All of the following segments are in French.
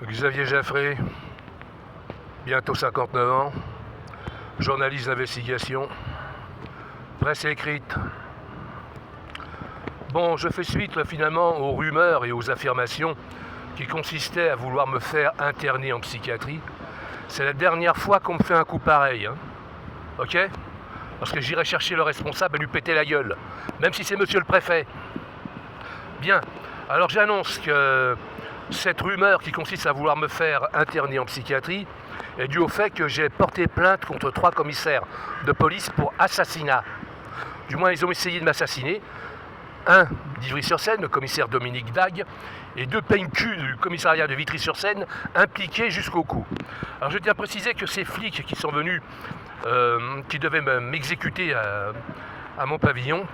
Xavier Jaffré, bientôt 59 ans, journaliste d'investigation, presse écrite. Bon, je fais suite finalement aux rumeurs et aux affirmations qui consistaient à vouloir me faire interner en psychiatrie. C'est la dernière fois qu'on me fait un coup pareil, hein. Ok ? Parce que j'irai chercher le responsable et lui péter la gueule, même si c'est monsieur le préfet. Bien, alors j'annonce que cette rumeur qui consiste à vouloir me faire interner en psychiatrie est due au fait que j'ai porté plainte contre 3 commissaires de police pour assassinat. Du moins, ils ont essayé de m'assassiner. Un d'Ivry-sur-Seine, le commissaire Dominique Dague, et 2 PNQ du commissariat de Vitry-sur-Seine impliqués jusqu'au cou. Alors je tiens à préciser que ces flics qui sont venus, qui devaient m'exécuter à mon pavillon,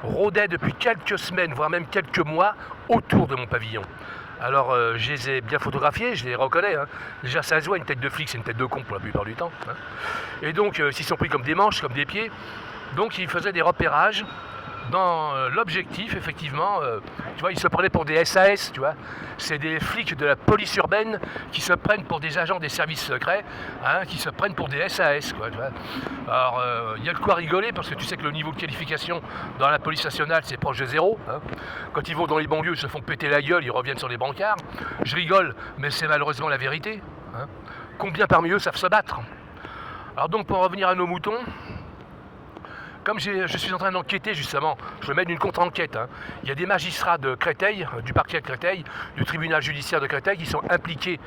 rôdaient depuis quelques semaines, voire même quelques mois, autour de mon pavillon. Alors je les ai bien photographiés, je les reconnais, hein. Déjà ça se voit, une tête de flic c'est une tête de con pour la plupart du temps, hein. Et donc s'ils sont pris comme des manches, comme des pieds, donc ils faisaient des repérages dans l'objectif, effectivement, tu vois, ils se prenaient pour des SAS, tu vois. C'est des flics de la police urbaine qui se prennent pour des agents des services secrets, hein, qui se prennent pour des SAS, quoi, tu vois. Alors, il y a de quoi rigoler, parce que tu sais que le niveau de qualification dans la police nationale, c'est proche de 0, hein. Quand ils vont dans les banlieues, ils se font péter la gueule, ils reviennent sur les brancards. Je rigole, mais c'est malheureusement la vérité, hein. Combien parmi eux savent se battre? Alors donc, pour revenir à nos moutons, comme je suis en train d'enquêter justement, je mène une contre-enquête, hein. Il y a des magistrats de Créteil, du parquet de Créteil, du tribunal judiciaire de Créteil, qui sont impliqués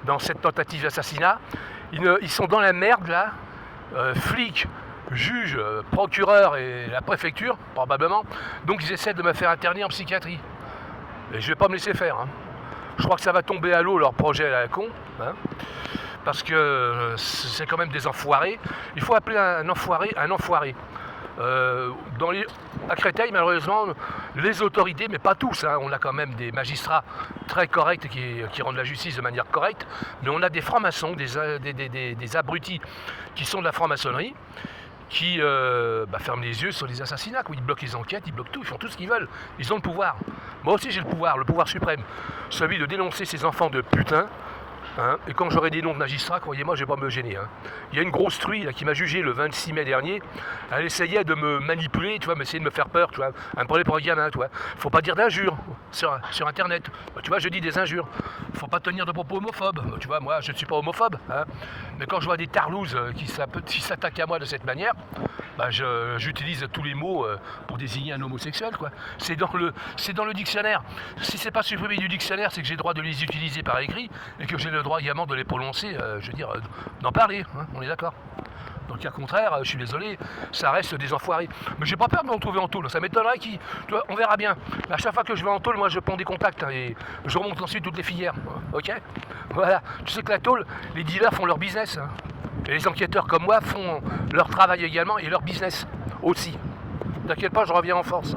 dans cette tentative d'assassinat. Ils sont dans la merde là, flics, juges, procureurs et la préfecture, probablement. Donc ils essaient de me faire interner en psychiatrie. Et je vais pas me laisser faire, hein. Je crois que ça va tomber à l'eau leur projet à la con, hein. Parce que c'est quand même des enfoirés. Il faut appeler un enfoiré un enfoiré. À Créteil, malheureusement, les autorités, mais pas tous, hein, on a quand même des magistrats très corrects qui rendent la justice de manière correcte, mais on a des francs-maçons, des abrutis qui sont de la franc-maçonnerie, qui ferment les yeux sur les assassinats, quoi. Ils bloquent les enquêtes, ils bloquent tout, ils font tout ce qu'ils veulent. Ils ont le pouvoir. Moi aussi j'ai le pouvoir suprême, celui de dénoncer ces enfants de putain. Hein, et quand j'aurai des noms de magistrats, croyez-moi, je vais pas me gêner, hein. Il y a une grosse truie là, qui m'a jugé le 26 mai dernier. Elle essayait de me manipuler, tu vois, m'essayer de me faire peur, tu vois. Un problème pour un gamin, tu vois. Faut pas dire d'injures sur Internet. Tu vois, je dis des injures. Faut pas tenir de propos homophobes. Tu vois, moi, je ne suis pas homophobe, hein. Mais quand je vois des tarlouses qui s'attaquent à moi de cette manière, j'utilise tous les mots pour désigner un homosexuel, quoi. C'est dans le dictionnaire. Si c'est pas supprimé du dictionnaire, c'est que j'ai le droit de les utiliser par écrit et que j'ai le droit également de les prononcer, d'en parler, hein, on est d'accord. Dans le cas contraire, je suis désolé, ça reste des enfoirés. Mais j'ai pas peur de me retrouver en tôle, ça m'étonnerait on verra bien. Mais à chaque fois que je vais en tôle, moi je prends des contacts, hein, et je remonte ensuite toutes les filières, ok. Voilà, tu sais que la tôle, les dealers font leur business, hein. Et les enquêteurs comme moi font leur travail également et leur business aussi. T'inquiète pas, je reviens en force.